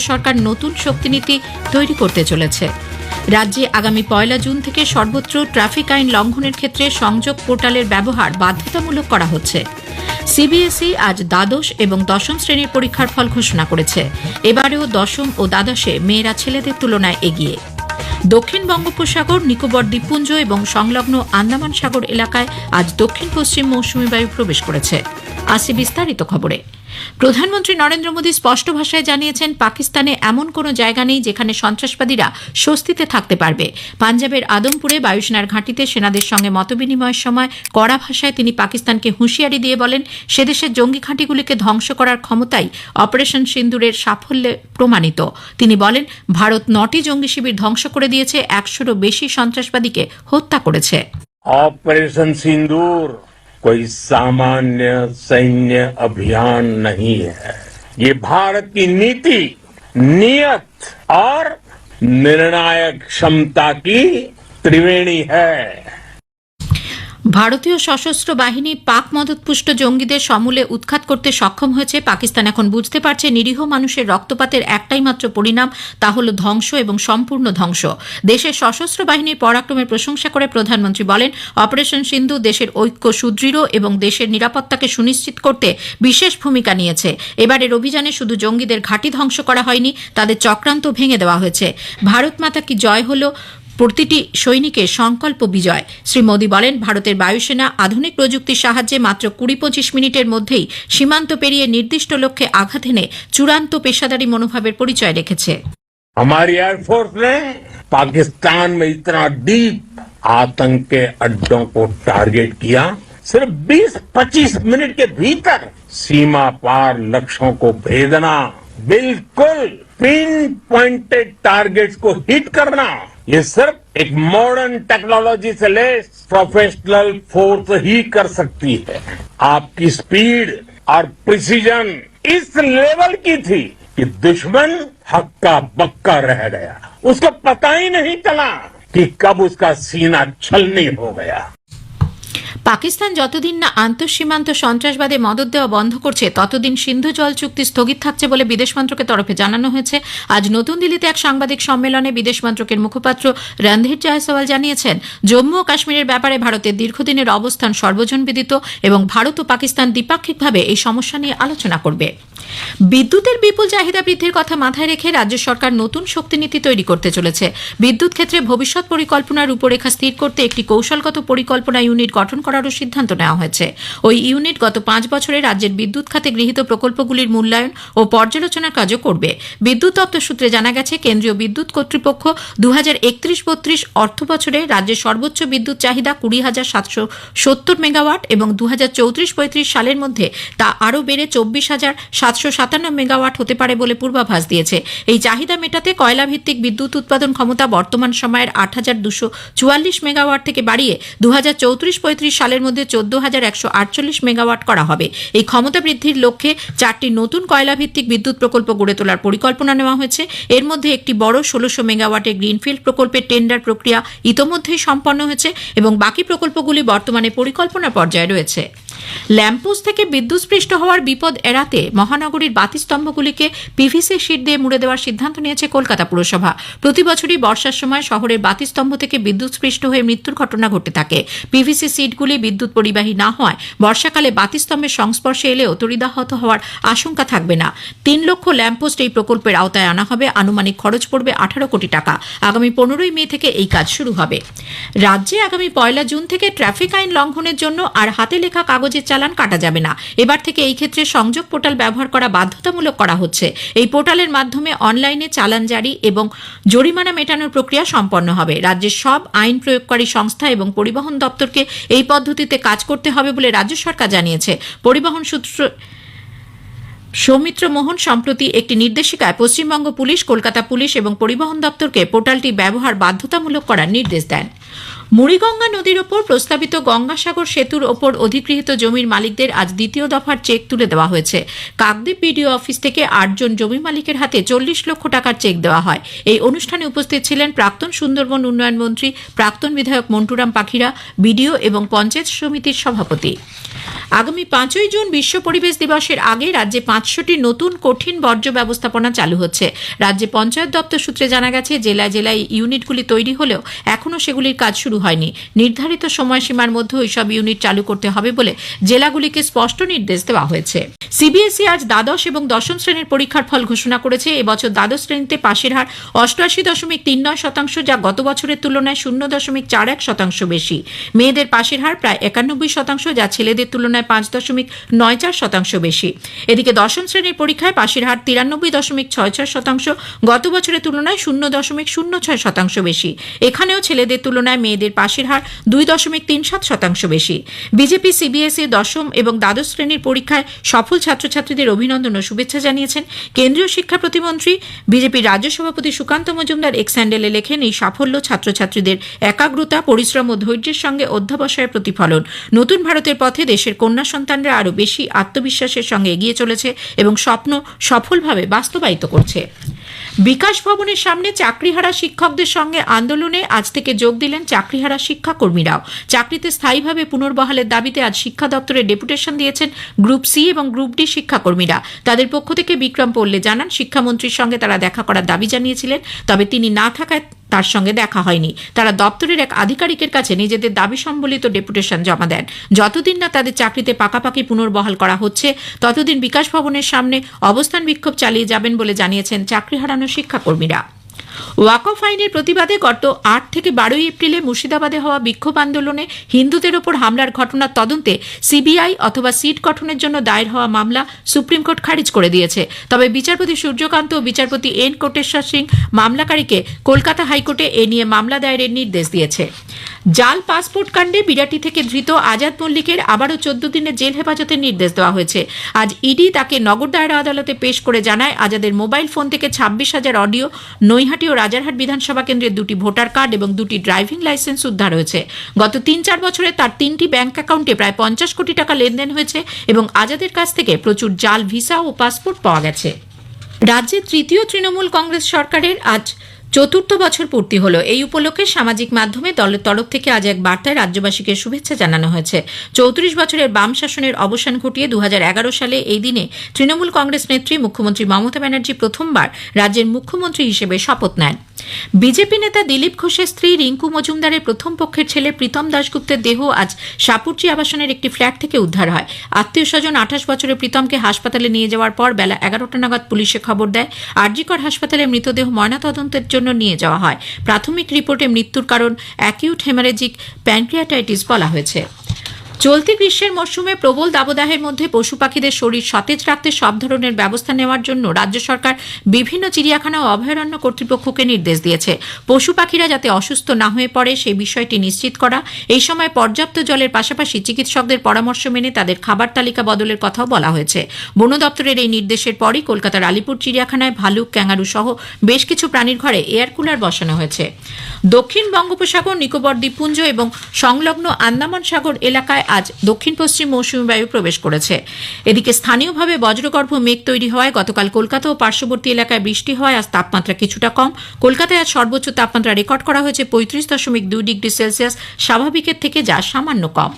সরকার নতুন শক্তিনীতি তৈরি করতে চলেছে। রাজ্যে আগামী 1 জুন থেকে সর্বত্র ট্রাফিক আইন লঙ্ঘনের ক্ষেত্রে সংযোগ পোর্টালের ব্যবহার বাধ্যতামূলক করা হচ্ছে। সিবিএসই আজ দ্বাদশ এবং দশম শ্রেণীর পরীক্ষার ফল ঘোষণা করেছে। এবারেও দশম ও দ্বাদশে মেয়েরা ছেলেদের তুলনায় এগিয়ে। দক্ষিণ বঙ্গোপসাগর, নিকোবর দ্বীপপুঞ্জ এবং সংলগ্ন আন্দামান সাগর এলাকায় আজ দক্ষিণ পশ্চিম মৌসুমী বায়ু প্রবেশ করেছে। আসছে বিস্তারিত খবরে। প্রধানমন্ত্রী নরেন্দ্র মোদী স্পষ্ট ভাষায় জানিয়েছেন, পাকিস্তানে এমন কোনো জায়গা নেই যেখানে সন্ত্রাসবাদীরা স্বস্তিতে থাকতে পারবে। পাঞ্জাবের আদমপুরে বায়ুসেনার ঘাঁটিতে সেনাদের সঙ্গে মতবিনিময়ের সময় কড়া ভাষায় তিনি পাকিস্তানকে হুঁশিয়ারি দিয়ে বলেন, সেদেশের জঙ্গি ঘাঁটিগুলিকে ধ্বংস করার ক্ষমতাই অপারেশন সিন্দুরের সাফল্যে প্রমাণিত। তিনি বলেন, ভারত 9টি জঙ্গি শিবির ধ্বংস করে দিয়েছে, 100-রও বেশি সন্ত্রাসবাদীকে হত্যা করেছে। ऑपरेशन सिंदूर कोई सामान्य सैन्य अभियान नहीं है। ये भारत की नीति, नियत और निर्णायक क्षमता की त्रिवेणी है। ভারতীয় সশস্ত্র বাহিনী পাক মদতপুষ্ট জঙ্গিদের সমূলে উৎখাত করতে সক্ষম হয়েছে। পাকিস্তান এখন বুঝতে পারছে নিরীহ মানুষের রক্তপাতের একটাই মাত্র পরিণাম, তা হল ধ্বংস এবং সম্পূর্ণ ধ্বংস। দেশের সশস্ত্র বাহিনীর পরাক্রমের প্রশংসা করে প্রধানমন্ত্রী বলেন, অপারেশন সিন্ধু দেশের ঐক্য সুদৃঢ় এবং দেশের নিরাপত্তাকে সুনিশ্চিত করতে বিশেষ ভূমিকা নিয়েছে। এবারের অভিযানে শুধু জঙ্গিদের ঘাঁটি ধ্বংস করা হয়নি, তাদের চক্রান্ত ভেঙে দেওয়া হয়েছে। ভারত মাতা কি জয় হল প্রতিটি সৈনিকের সংকল্প বিজয়। শ্রী মোদী বলেন, ভারতের বায়ুসেনা আধুনিক প্রযুক্তির সাহায্যে মাত্র 20-25 মিনিটের মধ্যেই সীমান্ত পেরিয়ে নির্দিষ্ট লক্ষ্যে আঘাত এনে চূড়ান্ত পেশাদারী মনোভাবের পরিচয় রেখেছে। हमारी एयरफोर्स ने पाकिस्तान में इतना डीप आतंक के अड्डों को टारगेट किया, सिर्फ 20-25 मिनट के भीतर सीमा पार लक्ष्यों को भेदना, बिल्कुल पिन पॉइंटेड टारगेट्स को हिट करना, ये सिर्फ एक मॉडर्न टेक्नोलॉजी से लेस प्रोफेशनल फोर्स ही कर सकती है। आपकी स्पीड और प्रिसीजन इस लेवल की थी कि दुश्मन हक्का बक्का रह गया, उसको पता ही नहीं चला कि कब उसका सीना छलनी हो गया। পাকিস্তান যতদিন না আন্তঃসীমান্ত সন্ত্রাসবাদে মদত দেওয়া বন্ধ করছে, ততদিন সিন্ধু জল চুক্তি স্থগিত থাকছে বলে বিদেশ মন্ত্রকের তরফে জানানো হয়েছে। আজ নতুন দিল্লিতে এক সাংবাদিক সম্মেলনে বিদেশ মন্ত্রকের মুখপাত্র রণধীর জয়সওয়াল জানিয়েছেন, জম্মু ও কাশ্মীরের ব্যাপারে ভারতের দীর্ঘদিনের অবস্থান সর্বজনবিদিত এবং ভারত ও পাকিস্তান দ্বিপাক্ষিকভাবে এই সমস্যা নিয়ে আলোচনা করবে। বিদ্যুতের বিপুল চাহিদা বৃদ্ধির কথা মাথায় রেখে রাজ্য সরকার নতুন শক্তিনীতি তৈরি করতে চলেছে। বিদ্যুৎ ক্ষেত্রে ভবিষ্যৎ পরিকল্পনার রূপরেখা স্থির করতে একটি কৌশলগত পরিকল্পনা ইউনিট গঠন করারও সিদ্ধান্ত নেওয়া হয়েছে। ওই ইউনিট গত 5 বছরে রাজ্যের বিদ্যুৎ খাতে গৃহীত প্রকল্পগুলির মূল্যায়ন ও পর্যালোচনার কাজও করবে। বিদ্যুৎ দপ্তর সূত্রে জানা গেছে, কেন্দ্রীয় বিদ্যুৎ কর্তৃপক্ষ 2031-32 অর্থ বছরে রাজ্যের সর্বোচ্চ বিদ্যুৎ চাহিদা 20,770 মেগাওয়াট এবং 2034-35 সালের মধ্যে তা আরও বেড়ে 24,757 মেগাওয়াট হতে পারে বলে পূর্বাভাস দিয়েছে। এই চাহিদা মেটাতে কয়লা ভিত্তিক বিদ্যুৎ উৎপাদন ক্ষমতা বর্তমান সময়ের 8,244 মেগাওয়াট থেকে বাড়িয়ে 2034-35 সালের মধ্যে 14,148 মেগাওয়াট করা হবে। এই ক্ষমতা বৃদ্ধির লক্ষ্যে 4টি নতুন কয়লা ভিত্তিক বিদ্যুৎ প্রকল্প গড়ে তোলার পরিকল্পনা নেওয়া হয়েছে। এর মধ্যে একটি বড় 1600 মেগাওয়াটের গ্রিনফিল্ড প্রকল্পের টেন্ডার প্রক্রিয়া ইতোমধ্যেই সম্পন্ন হয়েছে এবং বাকি প্রকল্পগুলি বর্তমানে পরিকল্পনা পর্যায়ে রয়েছে। ল্যাম্পপোস্ট থেকে বিদ্যুৎস্পৃষ্ট হওয়ার বিপদ এড়াতে মহানগরীর বাতিস্তম্ভগুলিকে পিভিসি শীট দিয়ে মুড়ে দেওয়ার সিদ্ধান্ত নিয়েছে কলকাতা পুরসভা। প্রতি বছরই বর্ষার সময় শহরের বাতিস্তম্ভ থেকে বিদ্যুৎস্পৃষ্ট হয়ে মৃত্যুর ঘটনা ঘটে থাকে। পিভিসি শীটগুলি বিদ্যুৎ পরিবাহী না হওয়ায় বর্ষাকালে বাতিস্তম্ভের সংস্পর্শে এলেও তড়িদাহত হওয়ার আশঙ্কা থাকবে না। 3 লক্ষ ল্যাম্পপোস্ট এই প্রকল্পের আওতায় আনা হবে। আনুমানিক খরচ পড়বে 18 কোটি টাকা। আগামী 15ই মে থেকে এই কাজ শুরু হবে। রাজ্যে আগামী 1 জুন থেকে ট্রাফিক আইন লঙ্ঘনের জন্য আর হাতে লেখা কাগজের চালান কাটা যাবে না। এবার থেকে এই ক্ষেত্রে সংযোগ পোর্টাল ব্যবহার করা বাধ্যতামূলক করা হচ্ছে। এই পোর্টালের মাধ্যমে অনলাইনে চালান জারি এবং জরিমানা মেটানোর প্রক্রিয়া সম্পন্ন হবে। রাজ্যের সব আইন প্রয়োগকারী সংস্থা এবং পরিবহন দপ্তরকে এই পদ্ধতিতে কাজ করতে হবে বলে রাজ্য সরকার জানিয়েছে। পরিবহন সূত্র সৌমিত্র মোহন সম্প্রতি একটি নির্দেশিকায় পশ্চিমবঙ্গ পুলিশ, কলকাতা পুলিশ এবং পরিবহন দপ্তরকে পোর্টালটি ব্যবহার বাধ্যতামূলক করার নির্দেশ দেন। মুড়িগঙ্গা নদীর ওপর প্রস্তাবিত গঙ্গাসাগর সেতুর ওপর অধিগৃহীত জমির মালিকদের আজ দ্বিতীয় দফার চেক তুলে দেওয়া হয়েছে। কাকদ্বীপ বিডিও অফিস থেকে 8 জন জমি মালিকের হাতে 40 লক্ষ টাকার চেক দেওয়া হয়। এই অনুষ্ঠানে উপস্থিত ছিলেন প্রাক্তন সুন্দরবন উন্নয়ন মন্ত্রী, প্রাক্তন বিধায়ক মন্টুরাম পাখিরা, বিডিও এবং পঞ্চায়েত সমিতির সভাপতি। আগামী 5ই জুন বিশ্ব পরিবেশ দিবসের আগে রাজ্যে 500টি নতুন কঠিন বর্জ্য ব্যবস্থাপনা চালু হচ্ছে। রাজ্যে পঞ্চায়েত দপ্তর সূত্রে জানা গেছে, জেলায় জেলায় ইউনিটগুলি তৈরি হলেও এখনও সেগুলির কাজ শুরু হয়নি। নির্ধারিত সময়সীমার মধ্যে ওইসব ইউনিট চালু করতে হবে বলে জেলাগুলিকে স্পষ্ট নির্দেশ দেওয়া হয়েছে। সিবিএসই আজ দ্বাদশ এবং দশম শ্রেণীর পরীক্ষার ফল ঘোষণা করেছে। এবছর দ্বাদশ শ্রেণীতে পাশের হার 88.39%, যা গত বছরের তুলনায় 0.41% বেশি। মেয়েদের পাশের হার প্রায় 91%, যা ছেলেদের তুলনায় 5.94% বেশি। এদিকে দশম শ্রেণীর পরীক্ষায় পাশের হার 93.66%, গত বছরের তুলনায় 0.06% বেশি। এখানেও ছেলেদের তুলনায় মেয়েদের পাশের হার 2.37% বেশি। বিজেপি সিবিএসই দশম এবং দ্বাদশ শ্রেণীর পরীক্ষায় সফল ছাত্রছাত্রীদের অভিনন্দন ও শুভেচ্ছা জানিয়েছেন। কেন্দ্রীয় শিক্ষা প্রতিমন্ত্রী বিজেপির রাজ্য সভাপতি সুকান্ত মজুমদার এক্স হ্যান্ডেলে লেখেন, এই সাফল্য ছাত্রছাত্রীদের একাগ্রতা, পরিশ্রম ও ধৈর্যের সঙ্গে অধ্যাবসায়ের প্রতিফলন। নতুন ভারতের পথে দেশের কন্যা সন্তানরা আরও বেশি আত্মবিশ্বাসের সঙ্গে এগিয়ে চলেছে এবং স্বপ্ন সফলভাবে বাস্তবায়িত করছে। বিকাশ ভবনের সামনে চাকরিহারা শিক্ষকদের সঙ্গে আন্দোলনে আজ থেকে যোগ দিলেন চাকরিহারা শিক্ষাকর্মীরাও। চাকরিতে স্থায়ীভাবে পুনর্বহালের দাবিতে আজ শিক্ষা দপ্তরে ডেপুটেশন দিয়েছেন গ্রুপ সি এবং গ্রুপ ডি শিক্ষাকর্মীরা। তাদের পক্ষ থেকে বিক্রম পল্লে জানান, শিক্ষামন্ত্রীর সঙ্গে তারা দেখা করার দাবি জানিয়েছিলেন, তবে তিনি না থাকায় তার সঙ্গে দেখা হয়নি। তারা দপ্তরের এক আধিকারিকের কাছে নিজেদের দাবি সম্বলিত ডেপুটেশন জমা দেন। যতদিন না তাদের চাকরিতে পাকাপাকি পুনর্বহাল করা হচ্ছে, ততদিন বিকাশ ভবনের সামনে অবস্থান বিক্ষোভ চালিয়ে যাবেন বলে জানিয়েছেন চাকরি হারানো শিক্ষাকর্মীরা। ওয়াকফ আইনের প্রতিবাদে গত 8 থেকে 12 এপ্রিলে মুর্শিদাবাদে হওয়া বিক্ষোভ আন্দোলনে হিন্দুদের ওপর হামলার ঘটনার তদন্তে সিবিআই অথবা সিট গঠনের জন্য দায়ের হওয়া মামলা সুপ্রিম কোর্ট খারিজ করে দিয়েছে। তবে বিচারপতি সূর্যকান্ত ও বিচারপতি এন কোটেশ্বর সিং মামলাকারীকে কলকাতা হাইকোর্টে এ নিয়ে মামলা দায়েরের নির্দেশ দিয়েছে। জাল পাসপোর্ট কাণ্ডে বিরাটি থেকে ধৃত আজাদ মল্লিকের আবারও 14 দিনের জেল হেফাজতের নির্দেশ দেওয়া হয়েছে। আজ ইডি তাকে নগর দায়রা আদালতে পেশ করে জানায়, আজাদের মোবাইল ফোন থেকে 26,000 অডিও, নৈহাটি ও রাজারহাট বিধানসভা কেন্দ্রের 2টি ভোটার কার্ড এবং 2টি ড্রাইভিং লাইসেন্স উদ্ধার হয়েছে। গত 3-4 বছরে তার 3টি ব্যাংক অ্যাকাউন্টে প্রায় 50 কোটি টাকা লেনদেন হয়েছে এবং আজাদের কাছ থেকে প্রচুর জাল ভিসা ও পাসপোর্ট পাওয়া গেছে। রাজ্যে তৃতীয় তৃণমূল কংগ্রেস সরকারের আজ 4র্থ বছর পূর্তি হলো। এই উপলক্ষে সামাজিক মাধ্যমে দলের তরফ থেকে আজ এক বার্তায় রাজ্যবাসীকে শুভেচ্ছা জানানো হয়েছে। 34 বছরের বাম শাসনের অবসান ঘটিয়ে 2011 সালে এই দিনে তৃণমূল কংগ্রেস নেত্রী মুখ্যমন্ত্রী মমতা ব্যানার্জি প্রথমবার রাজ্যের মুখ্যমন্ত্রী হিসেবে শপথ নেন। বিজেপি নেতা দিলীপ ঘোষের স্ত্রী রিঙ্কু মজুমদারের প্রথম পক্ষের ছেলে প্রীতম দাশগুপ্তের দেহ আজ সাপুরচি আবাসনের একটি ফ্ল্যাট থেকে উদ্ধার হয়। আত্মীয় স্বজন 28 বছরের প্রীতমকে হাসপাতালে নিয়ে যাওয়ার পর বেলা 11টা নাগাদ পুলিশে খবর দেয়। আরজিকর হাসপাতালে মৃতদেহ ময়নাতদন্তের জন্য নিয়ে যাওয়া হয়। প্রাথমিক রিপোর্টে মৃত্যুর কারণ অ্যাকিউট হেমারেজিক প্যানক্রিয়াটাইটিস বলা হয়েছে। চলতি গ্রীষ্মের মরশুমে প্রবল দাবদাহের মধ্যে পশু পাখিদের শরীর সতেজ রাখতে সব ধরনের ব্যবস্থা নেওয়ার জন্য রাজ্য সরকার বিভিন্ন চিড়িয়াখানা ও অভয়ারণ্য কর্তৃপক্ষকে নির্দেশ দিয়েছে। পশু পাখিরা যাতে অসুস্থ না হয়ে পড়ে সেই বিষয়টি নিশ্চিত করা, এই সময় পর্যাপ্ত জলের পাশাপাশি চিকিৎসকদের পরামর্শ মেনে তাদের খাবার তালিকা বদলের কথাও বলা হয়েছে। বন দপ্তরের এই নির্দেশের পরই কলকাতার আলিপুর চিড়িয়াখানায় ভালুক, ক্যাঙ্গারু সহ বেশ কিছু প্রাণীর ঘরে এয়ার কুলার বসানো হয়েছে। দক্ষিণ বঙ্গোপসাগর, নিকোবর দ্বীপপুঞ্জ এবং সংলগ্ন আন্দামান সাগর এলাকায় আজ দক্ষিণ পশ্চিম মৌসুমী বায়ু প্রবেশ করেছে। এদিকে স্থানীয়ভাবে বজ্রগর্ভ মেঘ তৈরি হওয়ায় গতকাল কলকাতা ও পার্শ্ববর্তী এলাকায় বৃষ্টি হওয়ায় আজ তাপমাত্রা কিছুটা কম। কলকাতায় আজ সর্বোচ্চ তাপমাত্রা রেকর্ড করা হয়েছে 35.2 ডিগ্রি সেলসিয়াস, স্বাভাবিকের থেকে যা সামান্য কম।